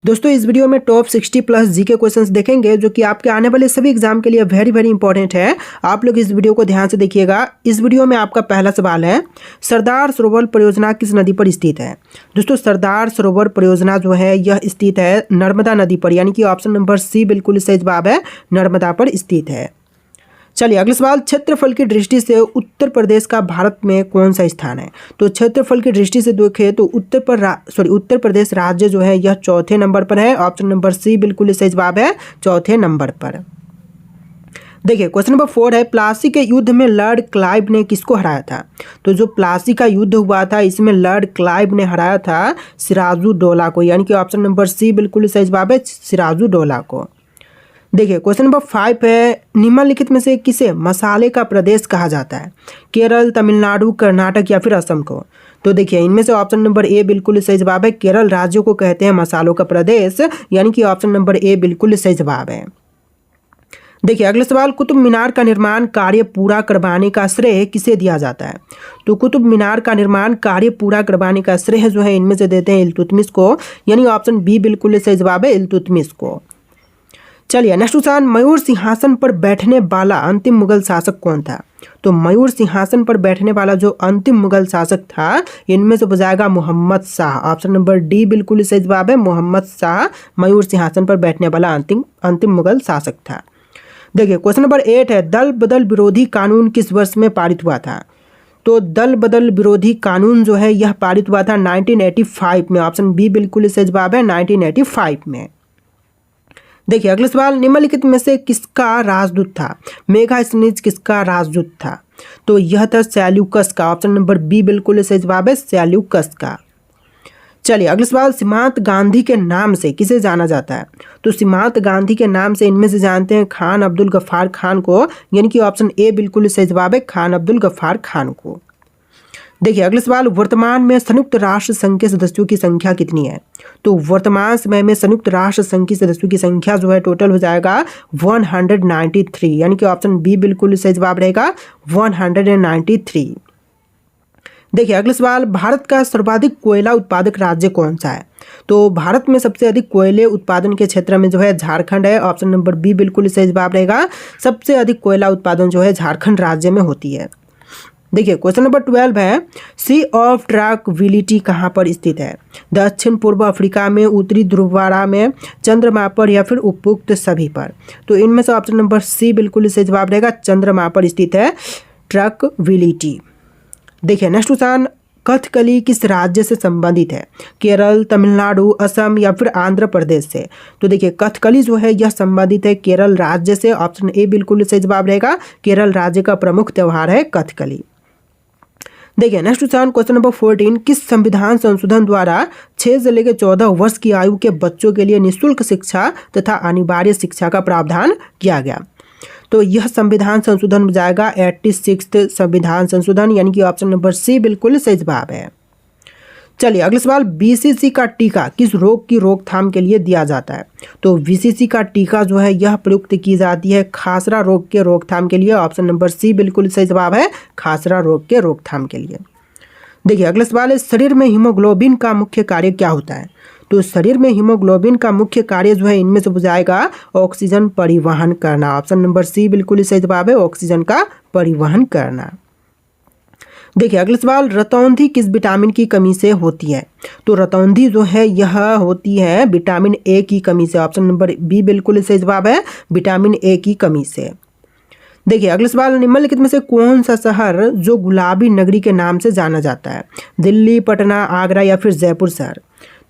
दोस्तों इस वीडियो में टॉप 60 प्लस जीके क्वेश्चंस देखेंगे जो कि आपके आने वाले सभी एग्जाम के लिए वेरी वेरी इंपॉर्टेंट है। आप लोग इस वीडियो को ध्यान से देखिएगा। इस वीडियो में आपका पहला सवाल है, सरदार सरोवर परियोजना किस नदी पर स्थित है। दोस्तों सरदार सरोवर परियोजना जो है यह स्थित है नर्मदा नदी पर, यानी कि ऑप्शन नंबर सी बिल्कुल सही जवाब है, नर्मदा पर स्थित है। चलिए अगला सवाल, क्षेत्रफल की दृष्टि से उत्तर प्रदेश का भारत में कौन सा स्थान है। तो क्षेत्रफल की दृष्टि से देखें तो उत्तर प्रदेश राज्य जो है यह चौथे नंबर पर है। ऑप्शन नंबर सी बिल्कुल सही जवाब है, चौथे नंबर पर। देखिए क्वेश्चन नंबर 4 है, प्लासी के युद्ध में लॉर्ड क्लाइव ने किसको हराया था। तो जो प्लासी का युद्ध हुआ था इसमें लॉर्ड क्लाइव ने हराया था सिराजुद्दौला को, यानी कि ऑप्शन नंबर सी बिल्कुल सही जवाब है, सिराजुद्दौला को। देखिए क्वेश्चन नंबर 5 है, निम्नलिखित में से किसे मसाले का प्रदेश कहा जाता है। केरल, तमिलनाडु, कर्नाटक या फिर असम को। तो देखिए इनमें से ऑप्शन नंबर ए बिल्कुल सही जवाब है, केरल राज्य को कहते हैं मसालों का प्रदेश, यानी कि ऑप्शन नंबर ए बिल्कुल सही जवाब है। देखिए अगला सवाल, कुतुब मीनार का निर्माण कार्य पूरा करवाने का श्रेय किसे दिया जाता है। तो कुतुब मीनार का निर्माण कार्य पूरा करवाने का श्रेय जो है इनमें से देते हैं इल्तुतमिश को, यानी ऑप्शन बी बिल्कुल सही जवाब है, इल्तुतमिश को। चलिए नेक्स्ट क्वेश्चन, मयूर सिंहासन पर बैठने वाला अंतिम मुगल शासक कौन था। तो मयूर सिंहासन पर बैठने वाला जो अंतिम मुगल शासक था इनमें से बजाएगा Mohammad Shah. Option number D बिल्कुल सही जवाब है, मोहम्मद शाह मयूर सिंहासन पर बैठने वाला अंतिम मुगल शासक था। देखिए क्वेश्चन नंबर 8 है, दल बदल विरोधी कानून किस वर्ष में पारित हुआ था। तो दल बदल विरोधी कानून जो है यह पारित हुआ था 1985 में। ऑप्शन बी बिल्कुल सही जवाब है, 1985 में। देखिए अगला सवाल, निम्नलिखित में से किसका राजदूत था। मेगास्थनीज किसका राजदूत था। तो यह था सेल्यूकस का। ऑप्शन नंबर बी बिल्कुल सही जवाब है, सेल्यूकस का। चलिए अगला सवाल, सीमांत गांधी के नाम से किसे जाना जाता है। तो सीमांत गांधी के नाम से इनमें से जानते हैं खान अब्दुल गफ्फार खान को, यानी कि ऑप्शन ए बिल्कुल सही जवाब है, खान अब्दुल गफ्फार खान को। देखिए अगला सवाल, वर्तमान में संयुक्त राष्ट्र संघ के सदस्यों की संख्या कितनी है। तो वर्तमान समय में संयुक्त राष्ट्र संघ के सदस्यों की संख्या जो है टोटल हो जाएगा 193, यानी कि ऑप्शन बी बिल्कुल सही जवाब रहेगा, 193। देखिए अगला सवाल, भारत का सर्वाधिक कोयला उत्पादक राज्य कौन सा है। तो भारत में सबसे अधिक कोयले उत्पादन के क्षेत्र में जो है झारखंड है। ऑप्शन नंबर बी बिल्कुल सही जवाब रहेगा, सबसे अधिक कोयला उत्पादन जो है झारखंड राज्य में होती है। देखिए क्वेश्चन नंबर 12 है, सी ऑफ ट्रैंक्विलिटी कहाँ पर स्थित है। दक्षिण पूर्व अफ्रीका में, उत्तरी ध्रुवारा में, चंद्रमा पर या फिर उपयुक्त सभी पर। तो इनमें से ऑप्शन नंबर सी बिल्कुल सही जवाब रहेगा, चंद्रमा पर स्थित है ट्रैंक्विलिटी। देखिए नेक्स्ट क्वेश्चन, कथकली किस राज्य से संबंधित है। केरल, तमिलनाडु, असम या फिर आंध्र प्रदेश से। तो देखिए कथकली जो है यह संबंधित है केरल राज्य से। ऑप्शन ए बिल्कुल सही जवाब रहेगा, केरल राज्य का प्रमुख त्यौहार है कथकली। देखिए नेक्स्ट क्वेश्चन नंबर 14, किस संविधान संशोधन द्वारा 6 से लेकर 14 वर्ष की आयु के बच्चों के लिए निःशुल्क शिक्षा तथा अनिवार्य शिक्षा का प्रावधान किया गया। तो यह संविधान संशोधन में जाएगा 86वां संविधान संशोधन, यानी कि ऑप्शन नंबर सी बिल्कुल सही जवाब है। चलिए अगला सवाल, बीसीसी का टीका किस रोग की रोकथाम के लिए दिया जाता है। तो बीसीसी का टीका जो है यह प्रयुक्त की जाती है खासरा रोग के रोकथाम के लिए। ऑप्शन नंबर सी बिल्कुल सही जवाब है, खासरा रोग के रोकथाम के लिए। देखिए अगला सवाल है, शरीर में हीमोग्लोबिन का मुख्य कार्य क्या होता है। तो शरीर में हीमोग्लोबिन का मुख्य कार्य जो है इनमें से हो जाएगा ऑक्सीजन परिवहन करना। ऑप्शन नंबर सी बिल्कुल सही जवाब है, ऑक्सीजन का परिवहन करना। देखिए अगला सवाल, रतौंधी किस विटामिन की कमी से होती है। तो रतौंधी जो है यह होती है विटामिन ए की कमी से। ऑप्शन नंबर बी बिल्कुल सही जवाब है, विटामिन ए की कमी से। देखिए अगला सवाल, निम्नलिखित में से कौन सा शहर जो गुलाबी नगरी के नाम से जाना जाता है। दिल्ली, पटना, आगरा या फिर जयपुर शहर।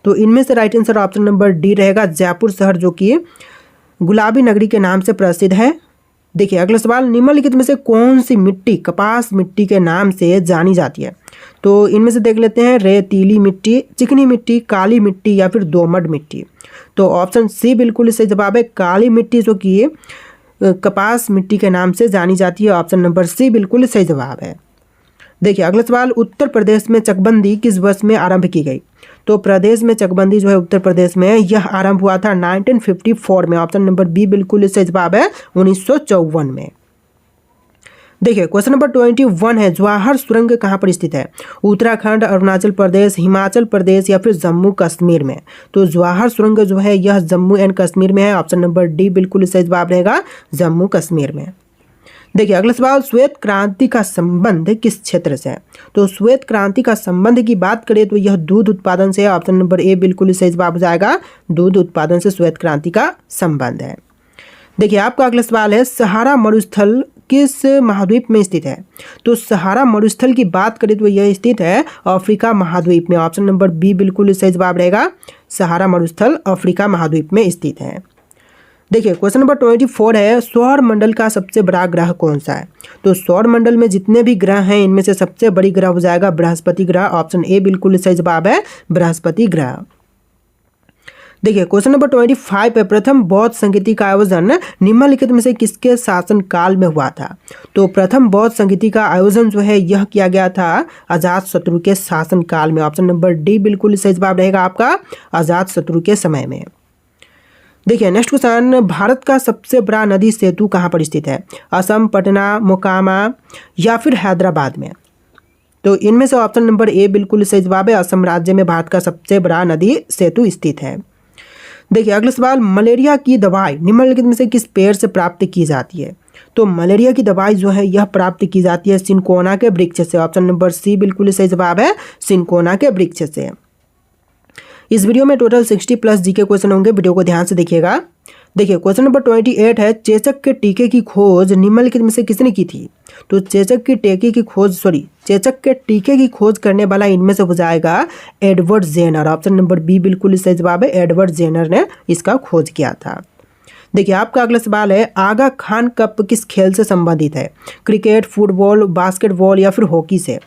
तो इनमें से right answer option number D रहेगा, जयपुर शहर जो कि गुलाबी नगरी के नाम से प्रसिद्ध है। देखिए अगला सवाल, निम्नलिखित में से कौन सी मिट्टी कपास मिट्टी के नाम से जानी जाती है। तो इनमें से देख लेते हैं, रेतीली मिट्टी, चिकनी मिट्टी, काली मिट्टी या फिर दोमट मिट्टी। तो ऑप्शन सी बिल्कुल सही जवाब है, काली मिट्टी जो कि कपास मिट्टी के नाम से जानी जाती है। ऑप्शन नंबर सी बिल्कुल सही जवाब है। देखिए अगला सवाल, उत्तर प्रदेश में चकबंदी किस वर्ष में आरंभ की गई। तो प्रदेश में चकबंदी जो है उत्तर प्रदेश में यह आरंभ हुआ था 1954 में। ऑप्शन नंबर बी बिल्कुल सही जवाब है, 1954 में। देखिए क्वेश्चन नंबर 21 है, जवाहर सुरंग कहाँ पर स्थित है? उत्तराखंड, अरुणाचल प्रदेश, हिमाचल प्रदेश या फिर जम्मू कश्मीर में? तो जवाहर सुरंग जो है यह जम्मू एंड कश्मीर में है। ऑप्शन नंबर डी बिल्कुल सही जवाब रहेगा, जम्मू कश्मीर में। देखिए अगला सवाल, श्वेत क्रांति का संबंध किस क्षेत्र से है? तो श्वेत क्रांति का संबंध की बात करें तो यह दूध उत्पादन से है। ऑप्शन नंबर ए बिल्कुल सही जवाब हो जाएगा, दूध उत्पादन से श्वेत क्रांति का संबंध है। देखिए आपका अगला सवाल है, सहारा मरुस्थल किस महाद्वीप में स्थित है? तो सहारा मरुस्थल की बात करें तो यह स्थित है अफ्रीका महाद्वीप में। ऑप्शन नंबर बी बिल्कुल सही जवाब रहेगा, सहारा मरुस्थल अफ्रीका महाद्वीप में स्थित है। देखिए क्वेश्चन नंबर 24 है, सौर मंडल का सबसे बड़ा ग्रह कौन सा है? तो सौर मंडल में जितने भी ग्रह हैं इनमें से सबसे बड़ी ग्रह हो जाएगा बृहस्पति ग्रह। ऑप्शन ए बिल्कुल सही जवाब है, बृहस्पति ग्रह। देखिए क्वेश्चन नंबर 25 है, प्रथम बौद्ध संगीति का आयोजन निम्नलिखित में से किसके शासन काल में हुआ था? तो प्रथम बौद्ध संगीति का आयोजन जो है यह किया गया था अजातशत्रु के शासन काल में। ऑप्शन नंबर डी बिल्कुल सही जवाब रहेगा आपका, अजातशत्रु के समय में। देखिए नेक्स्ट क्वेश्चन, भारत का सबसे बड़ा नदी सेतु कहाँ पर स्थित है? असम, पटना, मोकामा या फिर हैदराबाद में? तो इनमें से ऑप्शन नंबर ए बिल्कुल सही जवाब है, असम राज्य में भारत का सबसे बड़ा नदी सेतु स्थित है। देखिए अगला सवाल, मलेरिया की दवाई निम्नलिखित में से किस पेड़ से प्राप्त की जाती है? तो मलेरिया की दवाई जो है यह प्राप्त की जाती है सिनकोना के वृक्ष से। ऑप्शन नंबर सी बिल्कुल सही जवाब है, सिनकोना के वृक्ष से। इस वीडियो में टोटल 60+ जीके क्वेश्चन होंगे, वीडियो को ध्यान से देखिएगा। देखिए क्वेश्चन नंबर 28 है, चेचक के टीके की खोज निम्नलिखित में से किसने की थी? तो चेचक के टीके की खोज करने वाला इनमें से हो जाएगा Edward Jenner. Option number B बिल्कुल सही जवाब है, एडवर्ड जेनर ने इसका खोज किया था। देखिए आपका अगला सवाल है, आगा खान कप किस खेल से संबंधित है? क्रिकेट, फुटबॉल, बास्केटबॉल या फिर हॉकी से?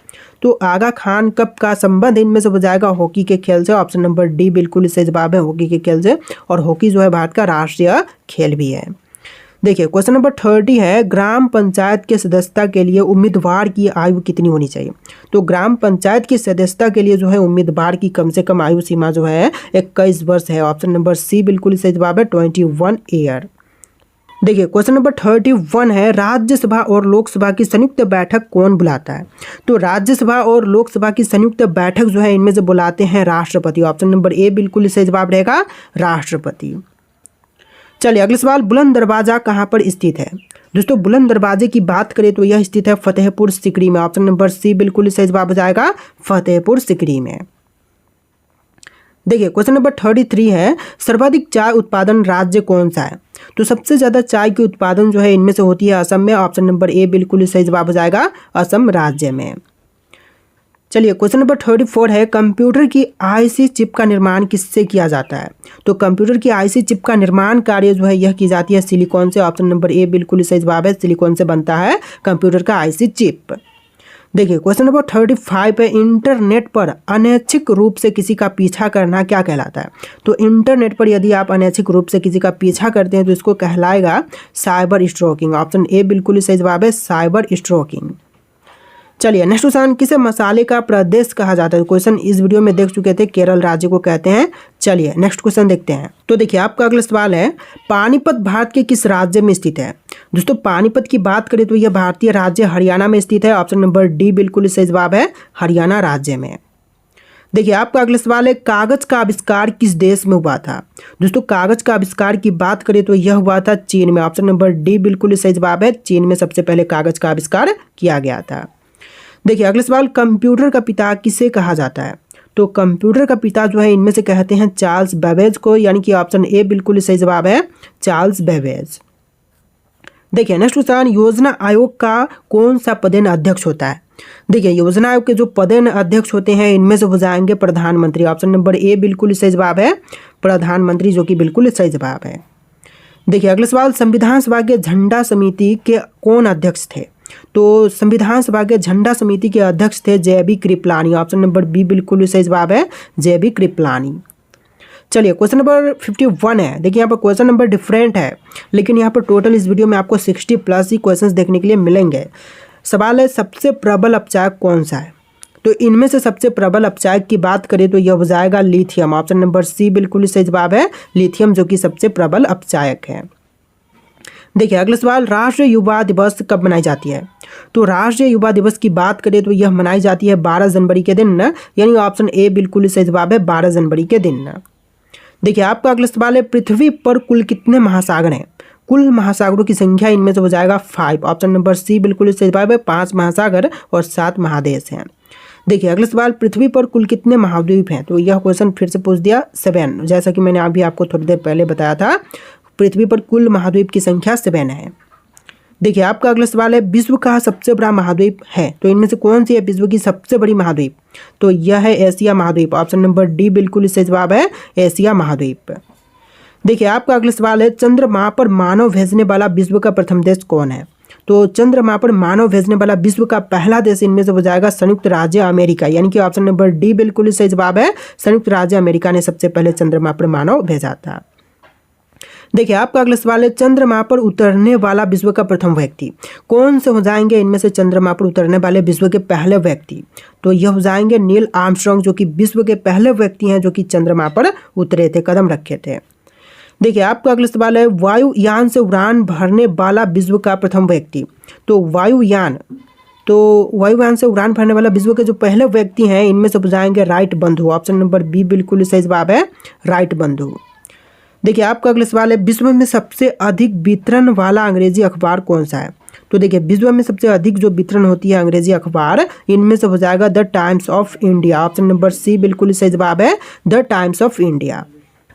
तो आगा खान कप का संबंध इनमें से हो जाएगा हॉकी के खेल से। ऑप्शन नंबर डी बिल्कुल सही जवाब है, हॉकी के खेल से। और हॉकी जो है भारत का राष्ट्रीय खेल भी है। देखिए क्वेश्चन नंबर 30 है, ग्राम पंचायत के सदस्यता के लिए उम्मीदवार की आयु कितनी होनी चाहिए? तो ग्राम पंचायत की सदस्यता के लिए जो है उम्मीदवार की कम से कम आयु सीमा जो है 21 वर्ष है। ऑप्शन नंबर सी बिल्कुल सही जवाब है, 21 ईयर। देखिए क्वेश्चन नंबर 31 है, राज्यसभा और लोकसभा की संयुक्त बैठक कौन बुलाता है? तो राज्यसभा और लोकसभा की संयुक्त बैठक जो है इनमें से बुलाते हैं राष्ट्रपति। ऑप्शन नंबर ए बिल्कुल सही जवाब रहेगा, राष्ट्रपति। चलिए अगला सवाल, बुलंद दरवाजा कहाँ पर स्थित है? दोस्तों बुलंद दरवाजे की बात करें तो यह स्थित है फतेहपुर सिकरी में। ऑप्शन नंबर सी बिल्कुल सही जवाब हो जाएगा, फतेहपुर सिकरी में। देखिए क्वेश्चन नंबर 33 है, सर्वाधिक चाय उत्पादन राज्य कौन सा है? तो सबसे ज्यादा चाय की उत्पादन जो है इनमें से होती है असम में। ऑप्शन नंबर ए बिल्कुल सही जवाब हो जाएगा, असम राज्य में। चलिए क्वेश्चन नंबर 34 है, कंप्यूटर की आईसी चिप का निर्माण किससे किया जाता है? तो कंप्यूटर की आईसी चिप का निर्माण कार्य जो है यह की जाती है सिलिकॉन से। ऑप्शन नंबर ए बिल्कुल सही जवाब है, सिलिकॉन से बनता है कंप्यूटर का आईसी चिप। देखिए क्वेश्चन नंबर 35 है, इंटरनेट पर अनैच्छिक रूप से किसी का पीछा करना क्या कहलाता है? तो इंटरनेट पर यदि आप अनैच्छिक रूप से किसी का पीछा करते हैं तो इसको कहलाएगा साइबर स्टॉकिंग। ऑप्शन ए बिल्कुल सही जवाब है, साइबर स्टॉकिंग। चलिए नेक्स्ट क्वेश्चन, किसे मसाले का प्रदेश कहा जाता है? क्वेश्चन इस वीडियो में देख चुके थे, केरल राज्य को कहते हैं। चलिए नेक्स्ट क्वेश्चन देखते हैं। तो देखिए आपका अगला सवाल है, पानीपत भारत के किस राज्य में स्थित है? दोस्तों पानीपत की बात करें तो यह भारतीय राज्य हरियाणा में स्थित है। ऑप्शन नंबर डी बिल्कुल सही जवाब है, हरियाणा राज्य में। देखिए आपका अगला सवाल है, कागज का आविष्कार किस देश में हुआ था? दोस्तों कागज का आविष्कार की बात करें तो यह हुआ था चीन में। ऑप्शन नंबर डी बिल्कुल सही जवाब है, चीन में सबसे पहले कागज का आविष्कार किया गया था। देखिए अगला सवाल, कंप्यूटर का पिता किसे कहा जाता है? तो कंप्यूटर का पिता जो है इनमें से कहते हैं चार्ल्स बेबेज को, यानी कि ऑप्शन ए बिल्कुल सही जवाब है, चार्ल्स बेबेज। देखिए नेक्स्ट क्वेश्चन, योजना आयोग का कौन सा पदेन अध्यक्ष होता है? देखिए योजना आयोग के जो पदेन अध्यक्ष होते हैं इनमें से हो जाएंगे प्रधानमंत्री। ऑप्शन नंबर ए बिल्कुल सही जवाब है, प्रधानमंत्री, जो कि बिल्कुल सही जवाब है। देखिए अगला सवाल, संविधान सभा के झंडा समिति के कौन अध्यक्ष थे? तो संविधान सभा के झंडा समिति के अध्यक्ष थे J B. Kripalani. Option number B बिल्कुल सही जवाब है, जे.बी. कृपलानी। चलिए क्वेश्चन नंबर 51 है। देखिए यहाँ पर क्वेश्चन नंबर डिफरेंट है, लेकिन यहाँ पर टोटल इस वीडियो में आपको 60+ ही क्वेश्चंस देखने के लिए मिलेंगे। सवाल है, सबसे प्रबल अपचायक कौन सा है? तो इनमें से सबसे प्रबल अपचायक की बात करें तो यह हो जाएगा लिथियम। ऑप्शन नंबर सी बिल्कुल सही जवाब है, लिथियम, जो कि सबसे प्रबल अपचायक है। देखिए अगला सवाल, राष्ट्रीय युवा दिवस कब मनाई जाती है? तो राष्ट्रीय युवा दिवस की बात करें तो यह मनाई जाती है 12 जनवरी के दिन, यानी ऑप्शन ए बिल्कुल सही जवाब है, 12 जनवरी के दिन। देखिए आपका अगला सवाल है, पृथ्वी पर कुल कितने महासागर हैं? कुल महासागरों की संख्या इनमें से हो जाएगा 5, ऑप्शन नंबर सी बिल्कुल सही जवाब है, 5 महासागर और 7 महादेश हैं। देखिए अगला सवाल, पृथ्वी पर कुल कितने महाद्वीप हैं? तो यह क्वेश्चन फिर से पूछ दिया, 7, जैसा कि मैंने अभी आपको थोड़ी देर पहले बताया था, पृथ्वी पर कुल महाद्वीप की संख्या 7 है। देखिए आपका अगला सवाल है, विश्व का सबसे बड़ा महाद्वीप है, तो इनमें से कौन सी है विश्व की सबसे बड़ी महाद्वीप? तो यह है एशिया महाद्वीप, ऑप्शन नंबर डी बिल्कुल सही जवाब है, एशिया महाद्वीप। देखिए आपका अगला सवाल है, चंद्रमा पर मानव भेजने वाला विश्व का प्रथम देश कौन है? तो चंद्रमा पर मानव भेजने वाला विश्व का पहला देश इनमें से हो जाएगा संयुक्त राज्य अमेरिका, यानी कि ऑप्शन नंबर डी बिल्कुल सही जवाब है, संयुक्त राज्य अमेरिका ने सबसे पहले चंद्रमा पर मानव भेजा था। देखिए आपका अगला सवाल है, चंद्रमा पर उतरने वाला विश्व का प्रथम व्यक्ति कौन से हो जाएंगे इनमें से चंद्रमा पर उतरने वाले विश्व के पहले व्यक्ति? तो यह हो जाएंगे नील आर्मस्ट्रांग, जो कि विश्व के पहले व्यक्ति हैं जो कि चंद्रमा पर उतरे थे, कदम रखे थे। देखिए आपका अगला सवाल है, वायुयान से उड़ान भरने वाला विश्व का प्रथम व्यक्ति? तो वायुयान से उड़ान भरने वाला विश्व के जो पहले व्यक्ति हैं इनमें से हो जाएंगे राइट बंधु, ऑप्शन नंबर बी बिल्कुल सही जवाब है, राइट बंधु। देखिए आपका अगला सवाल है, विश्व में सबसे अधिक वितरण वाला अंग्रेजी अखबार कौन सा है? तो देखिए विश्व में सबसे अधिक जो वितरण होती है अंग्रेजी अखबार, इनमें से हो जाएगा the Times of India, option number C बिल्कुल सही जवाब है, द टाइम्स ऑफ इंडिया।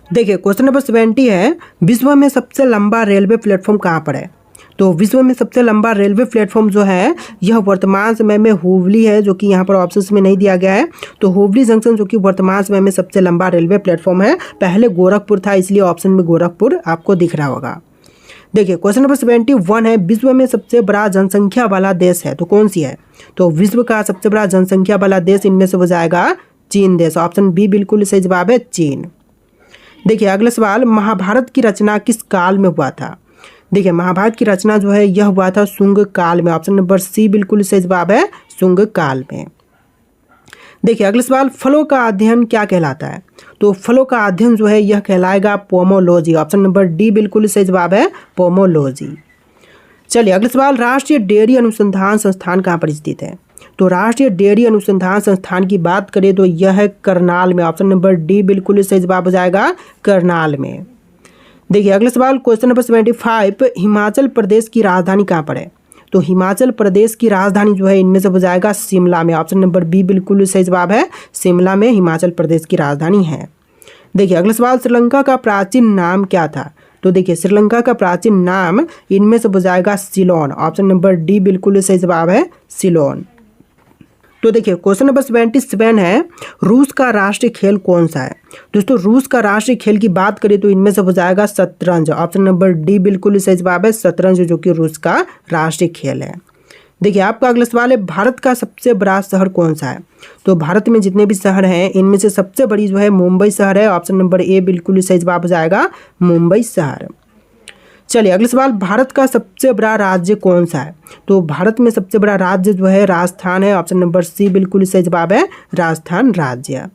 देखिए क्वेश्चन नंबर 70 है, विश्व में सबसे लंबा रेलवे प्लेटफॉर्म कहाँ पर है? तो विश्व में सबसे लंबा रेलवे प्लेटफॉर्म जो है यह वर्तमान समय में हुबली है, जो कि यहाँ पर ऑप्शंस में नहीं दिया गया है। तो हुबली जंक्शन जो कि वर्तमान समय में सबसे लंबा रेलवे प्लेटफॉर्म है, पहले गोरखपुर था, इसलिए ऑप्शन में गोरखपुर आपको दिख रहा होगा। देखिए क्वेश्चन नंबर 71 है, विश्व में सबसे बड़ा जनसंख्या वाला देश है, तो कौन सी है? तो विश्व का सबसे बड़ा जनसंख्या वाला देश इनमें से हो जाएगा चीन देश, ऑप्शन बी बिल्कुल सही जवाब है, चीन। देखिए अगला सवाल, महाभारत की रचना किस काल में हुआ था? देखिए महाभारत की रचना जो है यह हुआ था शुंग काल में, ऑप्शन नंबर सी बिल्कुल सही जवाब है, शुंग काल में। देखिए अगला सवाल, फलों का अध्ययन क्या कहलाता है? तो फलों का अध्ययन जो है यह कहलाएगा पोमोलॉजी, ऑप्शन नंबर डी बिल्कुल सही जवाब है, पोमोलॉजी। चलिए अगला सवाल, राष्ट्रीय डेयरी अनुसंधान संस्थान कहाँ पर स्थित है? तो राष्ट्रीय डेयरी अनुसंधान संस्थान की बात करें तो यह है करनाल में, ऑप्शन नंबर डी बिल्कुल सही जवाब हो जाएगा, करनाल में। देखिए अगला सवाल, क्वेश्चन नंबर 75, हिमाचल प्रदेश की राजधानी कहाँ पर है? तो हिमाचल प्रदेश की राजधानी जो है इनमें से हो जाएगा शिमला में, ऑप्शन नंबर बी बिल्कुल सही जवाब है, शिमला में हिमाचल प्रदेश की राजधानी है। देखिए अगला सवाल, श्रीलंका का प्राचीन नाम क्या था? तो देखिए श्रीलंका का प्राचीन नाम इनमें से हो जाएगा सिलोन, ऑप्शन नंबर डी बिल्कुल सही जवाब है, सिलोन। तो देखिए क्वेश्चन नंबर 77 है, रूस का राष्ट्रीय खेल कौन सा है? दोस्तों रूस का राष्ट्रीय खेल की बात करें तो इनमें से हो जाएगा शतरंज, ऑप्शन नंबर डी बिल्कुल सही जवाब है, शतरंज जो कि रूस का राष्ट्रीय खेल है। देखिए आपका अगला सवाल है, भारत का सबसे बड़ा शहर कौन सा है? तो भारत में जितने भी शहर हैं इनमें से सबसे बड़ी जो है मुंबई शहर है, ऑप्शन नंबर ए बिल्कुल सही जवाब हो जाएगा, मुंबई शहर। चलिए अगला सवाल, भारत का सबसे बड़ा राज्य कौन सा है? तो भारत में सबसे बड़ा राज्य जो है राजस्थान है, ऑप्शन नंबर सी बिल्कुल सही जवाब है, राजस्थान राज्य।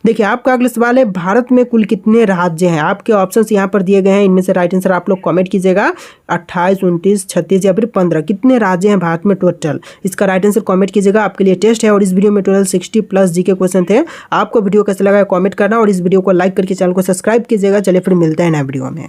देखिए आपका अगला सवाल है, भारत में कुल कितने राज्य हैं? आपके ऑप्शंस यहाँ पर दिए गए हैं, इनमें से राइट आंसर आप लोग कमेंट कीजिएगा, 28, 29, 36 या फिर 15, कितने राज्य हैं भारत में टोटल? इसका राइट आंसर कमेंट कीजिएगा, आपके लिए टेस्ट है। और इस वीडियो में टोटल 60+ जी के क्वेश्चन थे। आपको वीडियो कैसा लगा कमेंट करना और इस वीडियो को लाइक करके चैनल को सब्सक्राइब कीजिएगा। चलिए फिर मिलते हैं नए वीडियो में।